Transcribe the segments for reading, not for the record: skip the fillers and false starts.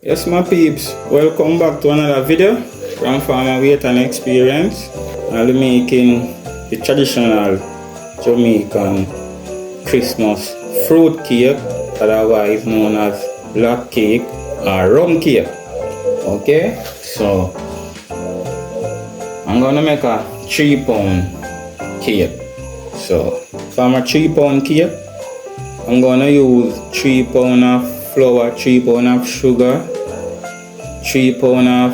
Yes, my peeps, welcome back to another video from Farmer Weight and Experience. I'll be making the traditional Jamaican Christmas fruit cake, otherwise known as black cake or rum cake. Okay, so I'm gonna make a 3-pound cake. So for my 3-pound cake, I'm gonna use 3 pounds of flour, 3 pounds of sugar, 3 pounds of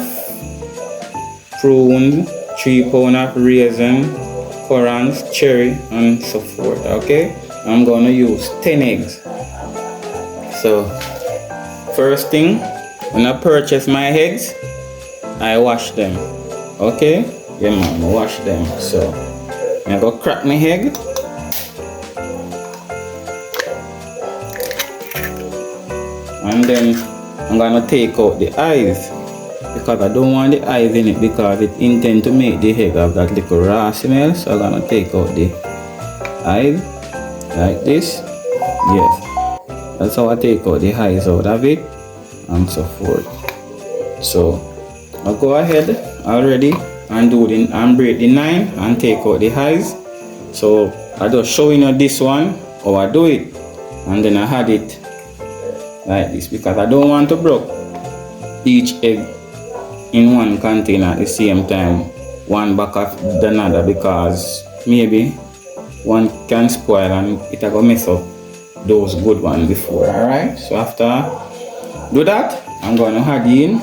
prunes, 3 pounds of raisin, currants, cherry, and so forth. Okay, I'm gonna use 10 eggs. So first thing, when I purchase my eggs, I wash them. Okay, yeah man, wash them. So I go crack my egg. And then I'm gonna take out the eyes, because I don't want the eyes in it, because it intends to make the egg have that little raw smell. So I'm gonna take out the eyes like this. Yes, that's how I take out the eyes out of it and so forth. So I'll go ahead already and break the 9 and take out the eyes. So I just showing you this one how I do it, and then I had it like this, because I don't want to break each egg in one container at the same time, one back of the another, because maybe one can spoil and it will mess up those good ones before. Alright, so after I do that, I'm gonna add in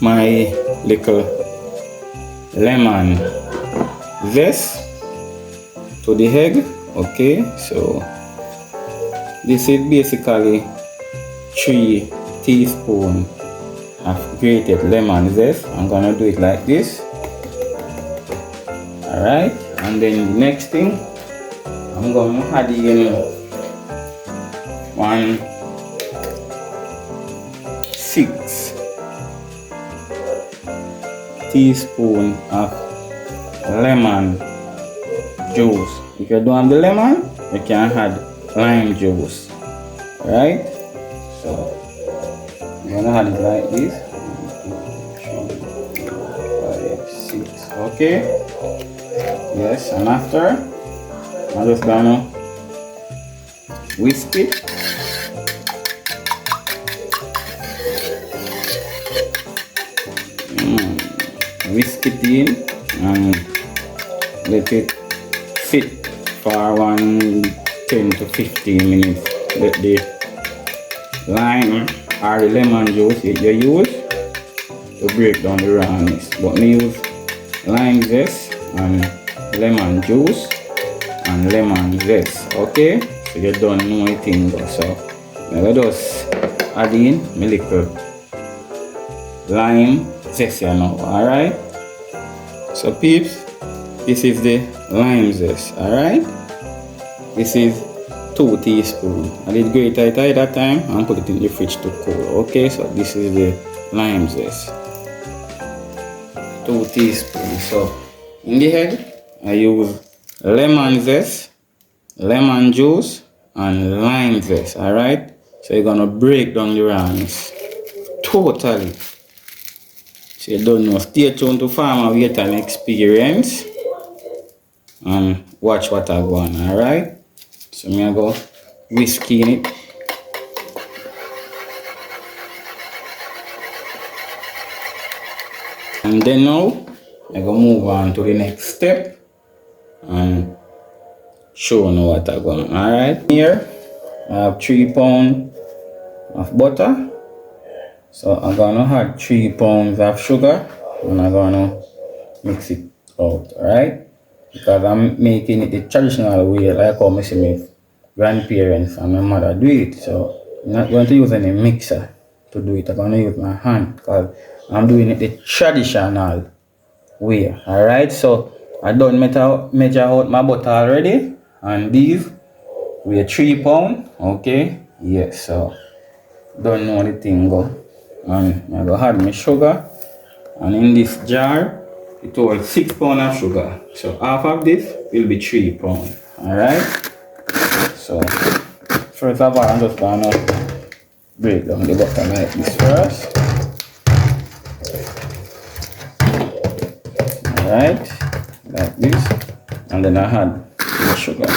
my little lemon zest to the egg. Okay, so this is basically 3 teaspoons of grated lemon zest. I'm gonna do it like this. Alright, and then the next thing, I'm gonna add in 1/6 teaspoon of lemon juice. If you don't have the lemon, you can add lime juice. Alright, so I'm gonna add it like this. 1, 2, 3, 4, 5, 6. Okay. Yes, and after I'm just gonna whisk it. Whisk it in and let it sit for 10 to 15 minutes. Let the lime or the lemon juice that you use to break down the rawness. But me use lime zest and lemon juice and lemon zest. Okay, so you don't know anything. So now I just add in my little lime zest here now. Alright, so peeps, this is the lime zest. Alright, this is 2 teaspoons. I did grate it at that time and put it in the fridge to cool. Okay, so this is the lime zest, 2 teaspoons. So in the egg, I use lemon zest, lemon juice, and lime zest. Alright, so you're gonna break down the rawness totally. So you don't know, stay tuned to Farmer Weight and Experience and watch what I go on. Alright, so I'm gonna go whiskey in it. And then now I go move on to the next step and show you what I go on. Alright, here I have 3 pounds of butter. So I'm gonna add 3 pounds of sugar and I'm gonna mix it out. Alright, because I'm making it the traditional way, like how I see my grandparents and my mother do it. So I'm not going to use any mixer to do it. I'm going to use my hand, because I'm doing it the traditional way. Alright, so I don't measure out my butter already, and these weigh 3 pounds. Okay, yes, so don't know the thing go. And I go add my sugar, and in this jar it holds 6 pounds of sugar. So half of this will be 3 pounds. Alright, so first of all I'm just gonna break down the butter like this first. Alright, like this. And then I add the sugar.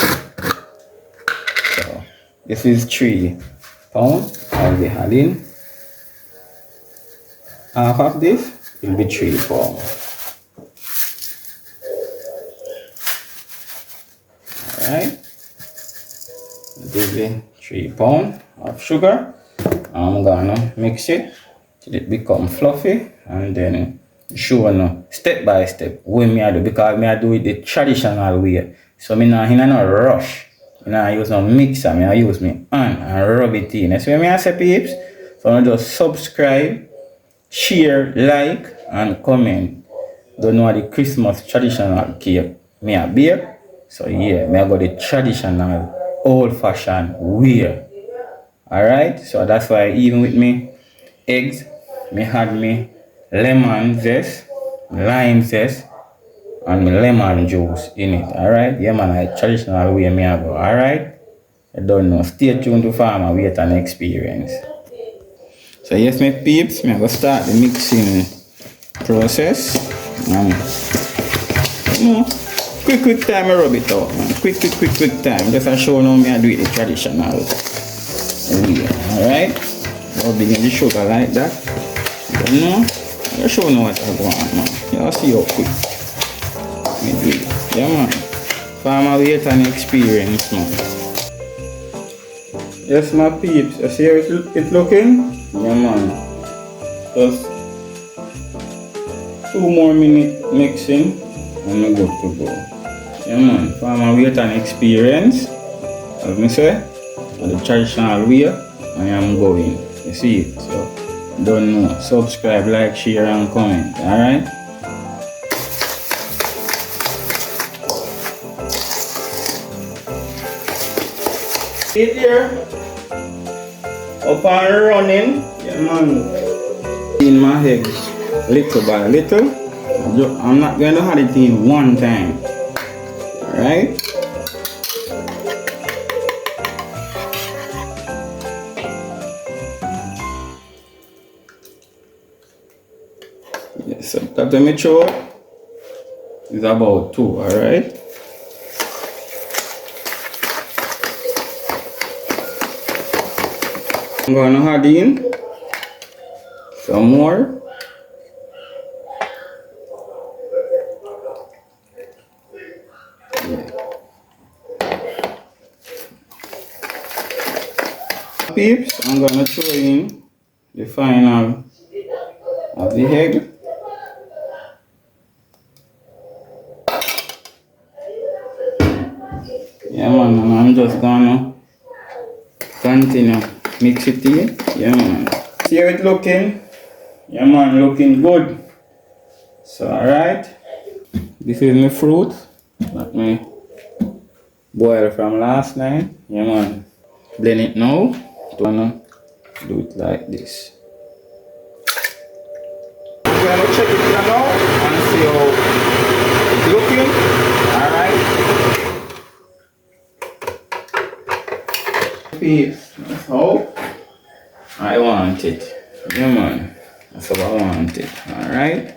So this is 3 pounds. I'll be adding half of this. It will be 3 pounds. Alright, this is the 3 pounds of sugar. I'm gonna mix it till it become fluffy, and then show you step by step what me I do, because me I do it the traditional way. So me not in no rush. Me not use no mixer. Me I use me hand and rub it in. So me I say peeps. So I just subscribe, share, like, and comment. Don't know the Christmas traditional cake me I bake. So yeah, me I got the traditional old-fashioned way. Alright, so that's why even with me eggs, me had me lemon zest, lime zest, and me lemon juice in it. Alright, yeah man, like traditional way me I go. Alright, I don't know. Stay tuned to Farmer Wait and Experience. So yes, my peeps, me I go start the mixing process. You know, quick time I rub it out, man. Quick time. Just to show now me I do it the traditional. Alright, rubbing in the sugar like that. You know, I'll show you what I want, man. You'll see how quick me do it. Yeah, man. Farmer Wait and Experience, man. Yes, my peeps. You see how it's looking? Yeah, man. Just 2 more minutes mixing and we're good to go. Yeah, man. Farmer Wait and Experience. As me say, the traditional way I am going. You see it? So don't know. Subscribe, like, share, and comment. Alright? It here. Up and running. Yeah, man. In my head, little by little. I'm not going to have it in one time. Alright? Yes, so that to make sure is about 2, alright? I'm gonna add in some more. Peeps, I'm gonna throw in the final of the egg. Yeah, man, and I'm just gonna continue mix it in. Yeah, man. See how it looking? Yeah, man, looking good. So, alright. This is my fruit that me boiled from last night. Yeah, man. Blend it now. Gonna do it like this. We're gonna check it now and see how it's looking. Alright. Peeps, that's how I want it. Yeah, man. That's how I want it. Alright.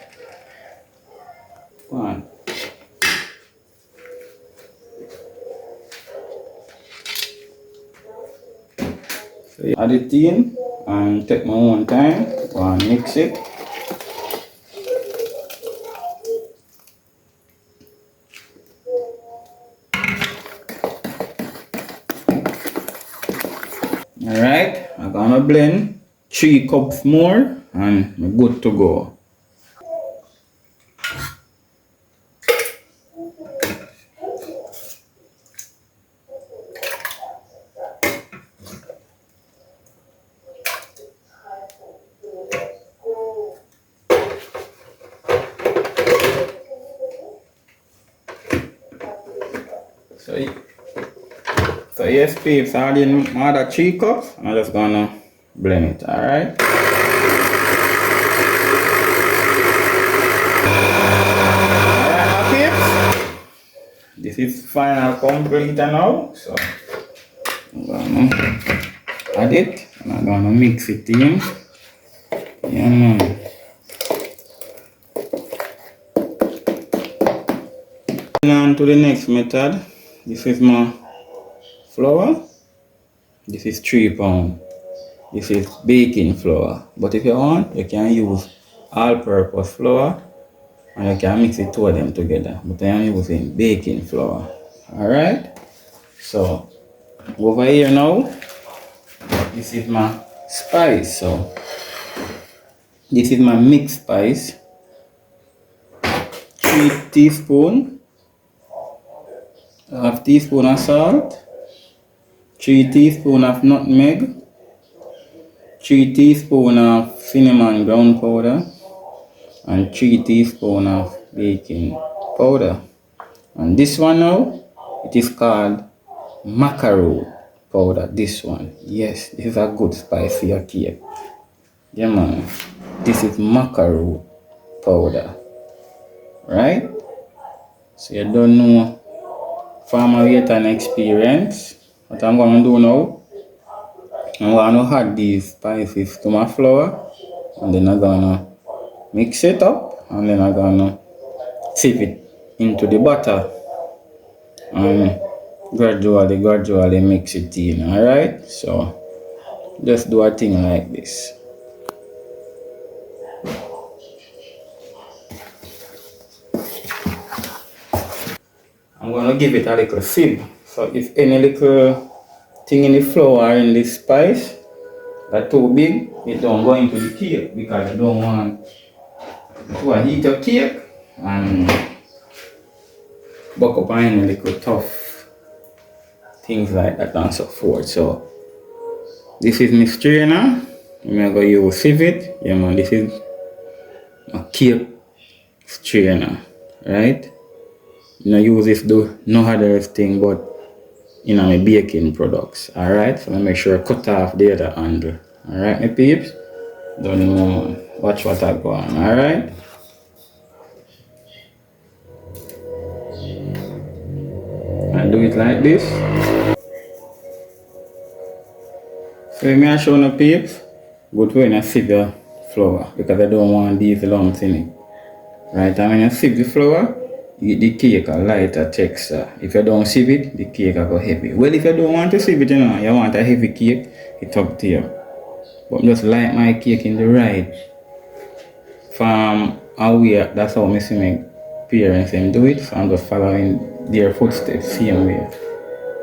Go on. So add it in and take my own time. Go and mix it. Alright, I'm gonna blend 3 cups more and we're good to go. So yes, peeps, I add in my other 3 cups. I'm just gonna blend it, alright? Alright, my peeps. This is final complete now. So I'm gonna add it And I'm gonna mix it in. Yeah, man. On to the next method. This is my flour. This is 3 pounds. This is baking flour. But if you want, you can use all-purpose flour and you can mix the two of them together. But I am using baking flour. Alright? So over here now, this is my spice. So this is my mixed spice. 3 teaspoons, half teaspoon of salt, 3 teaspoons of nutmeg, 3 teaspoons of cinnamon ground powder, and 3 teaspoons of baking powder. And this one now, it is called mackerel powder. This one, yes, this is a good spice for your cake. Yeah, man, this is mackerel powder, right? So you don't know farmer weight and experience. What I'm gonna do now, I'm gonna add these spices to my flour, and then I'm gonna mix it up, and then I'm gonna sieve it into the butter and gradually mix it in. Alright, so just do a thing like this. I'm gonna give it a little sieve. So if any little thing in the flour or in the spice that's too big, it don't go into the cake because you don't want to heat your cake and buck up on any little tough things like that and so forth. So this is my strainer. I'm gonna use sieve it. Yeah, man, this is a cake strainer, right? You know, use this do no other thing but my baking products. Alright, so I make sure I cut off the other handle. Alright, my peeps, don't know, watch what I go on. Alright, I do it like this. So let me show you, peeps, good when I sieve the flour because I don't want these lumps in it. Right, and when you sieve the flour, the cake a lighter texture. If you don't sieve it, the cake will go heavy. Well, if you don't want to sieve it, you want a heavy cake, it's up to you. But just like my cake in the right from away, that's how I see my parents them do it. So I'm just following their footsteps, same way.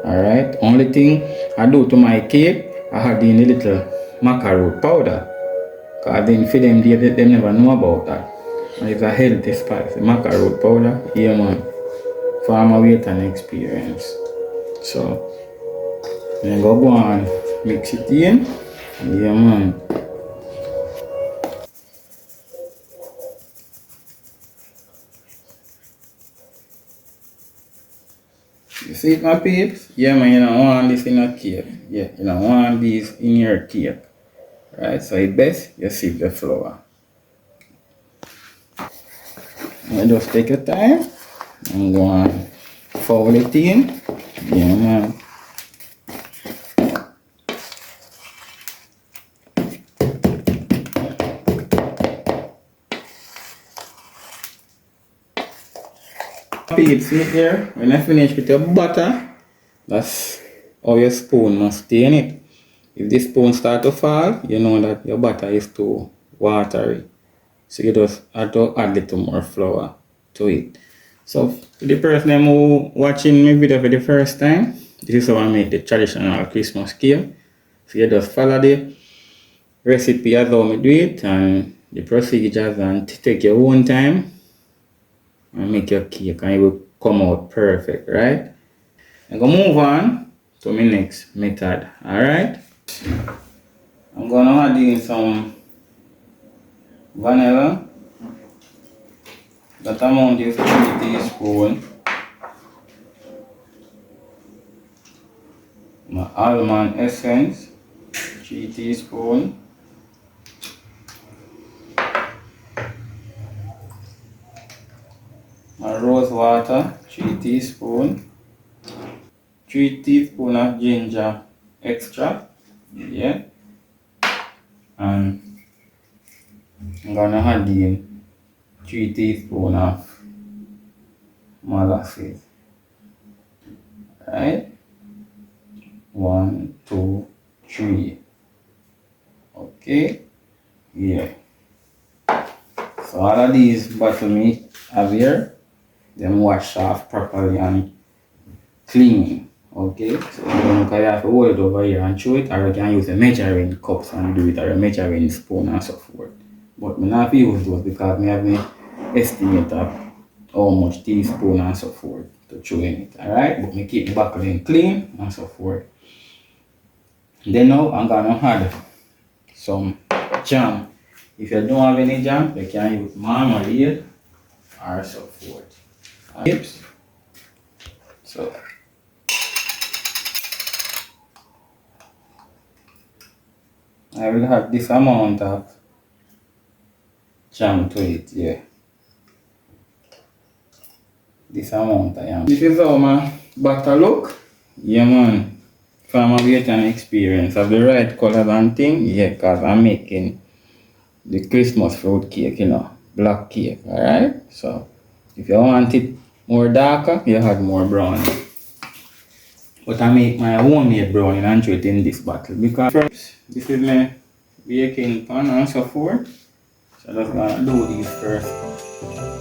Alright, only thing I do to my cake, I add in a little mackerel powder. Because then for them, they never know about that. And it's a healthy spice. The mackerel powder, yeah, man. Farmer weight and experience. So, then go on, mix it in. Yeah, man. You see it, my peeps? Yeah, man, you don't want this in a cake. Yeah, you don't want these in your cake. Right, so it's best you sieve the flour. You just take your time and go on fold it in. Yeah, man. Peeps, see here, when I finish with your butter, that's how your spoon must stay in it. If the spoon start to fall, you know that your butter is too watery. So you just have to add a little more flour to it. So for the person who watching my video for the first time, this is how I make the traditional Christmas cake. So you just follow the recipe as how I do it and the procedures and take your own time and make your cake and it will come out perfect, right? I'm gonna move on to my next method, alright? I'm gonna add in some vanilla. That amount is 3 teaspoons. My almond essence, 3 teaspoons. My rose water, 3 teaspoons. 3 teaspoons of ginger extract. Yeah. and I'm gonna add in 3 teaspoons of molasses. Right? 1, 2, 3. Okay. Yeah. So all of these bottle meat have here, them wash off properly and clean. Okay. So you have to hold it over here and chew it, or you can use a measuring cups and do it, or a measuring spoon and so forth. But I not use those because I have an estimate of how much teaspoon and so forth to chew in it. Alright, but I keep the bottle in clean and so forth. Then now I'm gonna add some jam. If you don't have any jam, you can use marmalade or so forth. Chips. So I will have this amount of jam to it, yeah. This amount I am. This is how my butter look. Yeah man. From a Vietnam experience of the right color and thing, yeah, because I'm making the Christmas fruit cake, you know, black cake, alright? So if you want it more darker, you add more brownie. But I make my homemade brownie and throw it in this bottle because first, this is my baking pan and so forth. So I'm just gonna do this first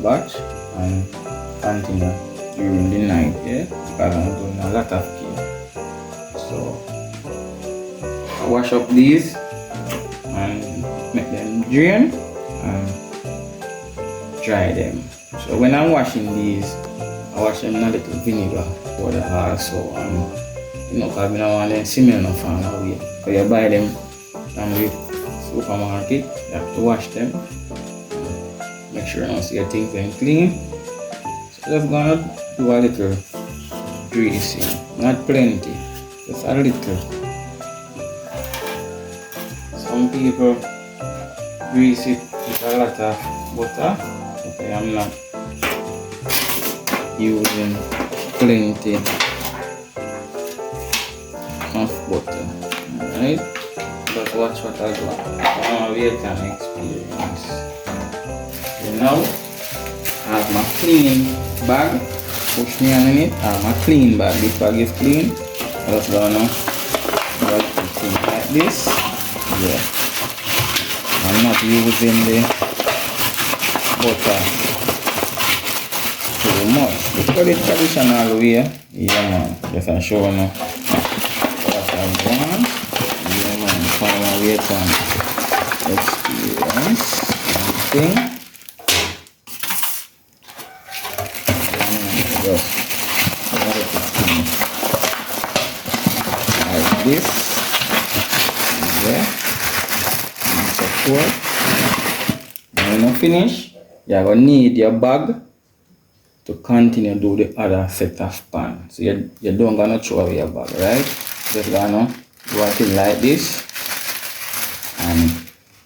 batch and continue during the night, yeah, because I'm doing a lot of cake. So I wash up these and make them drain and dry them. So when I'm washing these, I wash them in a little vinegar water also, and you know, because I don't want them smell no far away. So you buy them from the supermarket, you have to wash them, make sure you don't see your things and clean. So just gonna do a little greasing, not plenty, just a little. Some people grease it with a lot of butter, but I am not using plenty of butter. Alright? Just watch what I do. I'm a Vietnam experience. So now I have my clean bag. Push me on it. I have my clean bag. This bag is clean. I'm just gonna write it like this. Yeah. I'm not using the butter too much. Because it's traditional way. Yeah man. Just I'm showing you what I want. Yeah man. From my Vietnam experience. Thing. Just like this. Yeah. And when you finish, you're going to need your bag to continue to do the other set of pan. So you don't gonna throw away your bag, right? Just gonna do a thing like this and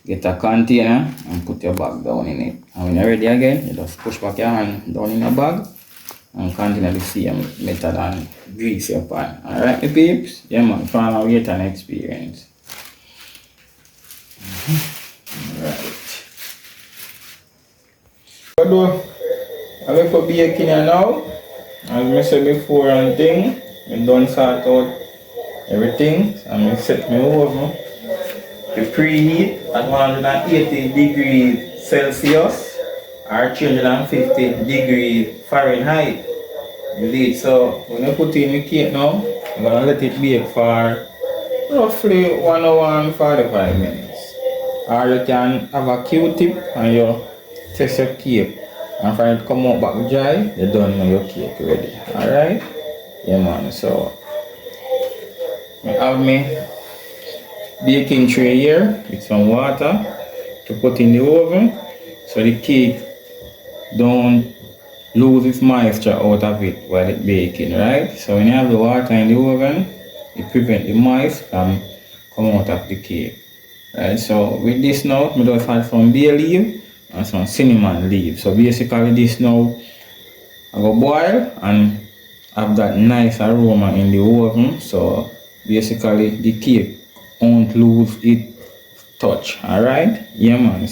get a container and put your bag down in it. And when you're ready again, you just push back your hand down in your bag and continue the same method and grease your pan. Alright, my peeps? Yeah man, from a Vietnam experience. Right. I wait for baking here now. As I said before and thing, I done sort out everything. So I'm set my oven to preheat at 180 degrees Celsius or 350 degrees Fahrenheit. Indeed, so when I put in the cake now, I'm gonna let it bake for roughly 1 hour and 45 minutes. Or you can have a Q-tip and you test your cake. And for it come out back dry, you done know your cake ready. Alright? Yeah man, so I have my baking tray here with some water to put in the oven so the cake don't lose its moisture out of it while it's baking, right? So when you have the water in the oven, it prevents the moisture from coming out of the cake. Right, so with this now, I just add some bay leaf and some cinnamon leaf. So basically this now, I go boil and have that nice aroma in the oven. So basically the cake won't lose its touch. Alright? Yeah man.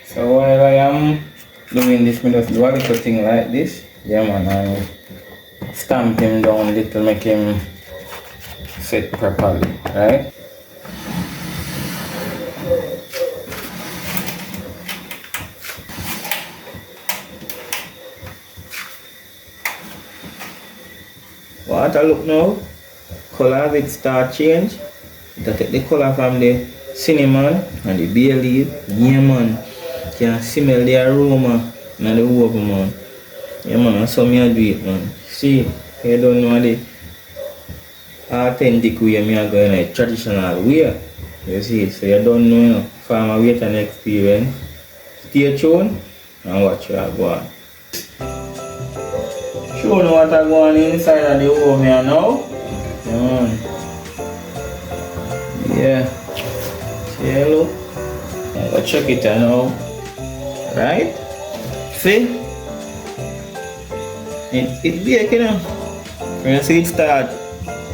So while I am doing this, me just do a little thing like this. Yeah man, and stamp him down a little, make him set properly. Right? What I look now, color of it start change. You take the color from the cinnamon and the bay leaf. Yeah man, you can smell the aroma in the oven man. Yeah man, that's how me do it man. See, you don't know the authentic way me are going a traditional way. You see, so you don't know, you know, farmer wait and experience. Stay tuned and watch what I go on. Show you what I go on inside of the oven here now. Yeah. See, look. I go check it now. Right? See? It bake, you know. When you see it start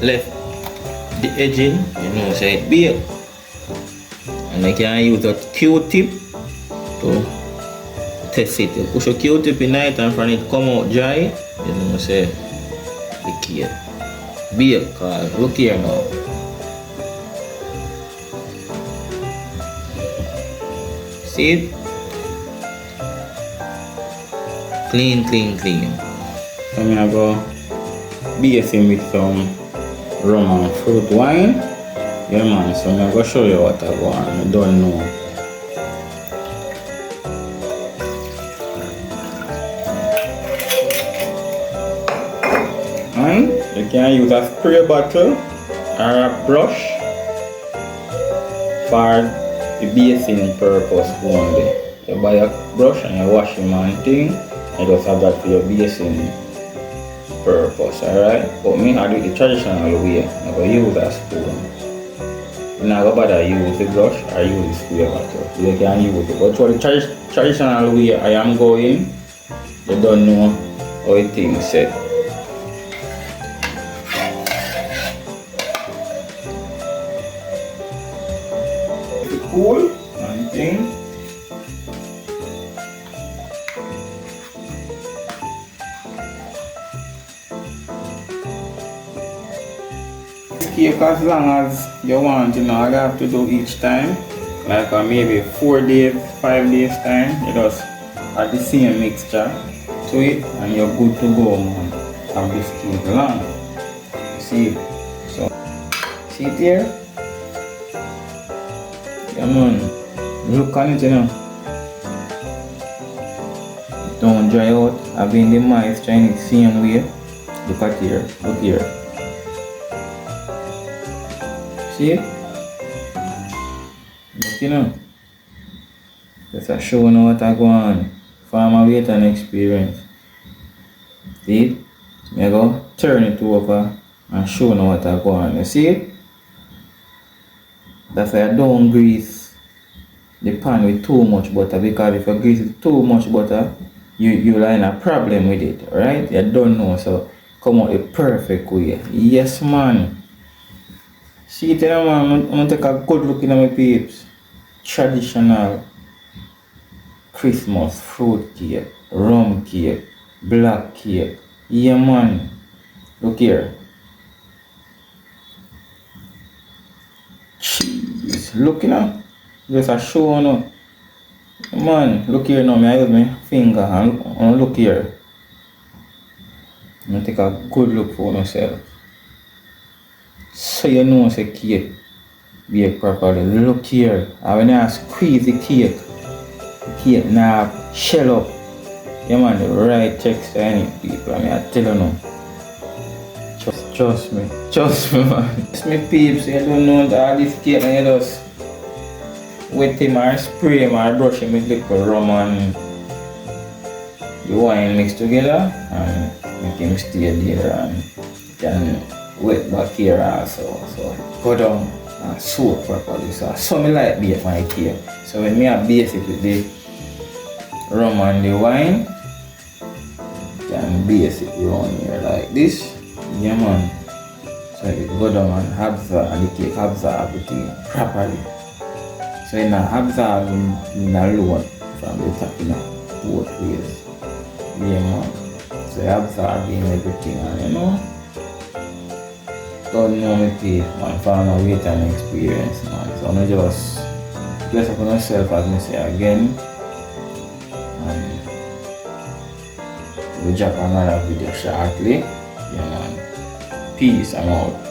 left the edging, you know, say it bake. And I can use a Q-tip to test it. You push a Q-tip in it and from it come out dry, you know, say the cake bake. Cause look here now. See it? Clean, clean, clean. So I'm gonna go base him with some rum and fruit wine. Yeah man, so I'm gonna go show you what I go on. I don't know. And you can use a spray bottle or a brush for the basing purpose only. You buy a brush and you wash him and thing, and just have that for your basing purpose, alright? But me, I do it the traditional way. I go use a spoon. I'm not going to bother use the brush or use the spray bottle. You can use it. But for the traditional way I am going, you don't know how it things set. Cool and thing. Cake as long as you want, you know, all you have to do each time, like maybe 4 days, 5 days time, you just add the same mixture to it and you're good to go man. Have this cake long. See, so see it here? Yeah man, look on it, you know. Don't dry out. I've been the mice trying it same way. Look at here, look here. See it? Look, you know. Just a show you what I go on. Farmer wait and experience. See it? I go turn it over and show you what I go on. You see it? That's why I don't grease the pan with too much butter, because if you grease it with too much butter, you'll have a problem with it, right? You don't know, so come out the perfect way. Yes man. See it, you know, man, I'm gonna take a good look in my peeps. Traditional Christmas fruit cake, rum cake, black cake. Yeah man. Look here. Jeez, look, you know, just a show now. Man, look here now, I use my finger and look here. I'm gonna take a good look for myself. So you know it's a cake bake properly. Look here, and when I squeeze the cake now shell up. Yeah man, the right texture in it, people. I mean, I tell you now. Trust me man. It's me peeps, you don't know that all this cake and you just wet him or spray him or brush him with little rum and the wine mixed together and make him stay there and can wet back here also. So go down and soak properly. So me like bake my cake. So when me I base it with the rum and the wine, can base it around here like this. Yeah man. So it go down and absorb, and the cake absorb everything properly. So in absorbing in alone from the top, both ways. Yeah, man. So you absorbing everything, and don't know me take, man, for my weight and experience, man. So I just bless upon myself, as I say again, and we'll drop another video shortly. Yeah, man. Peace, I'm out.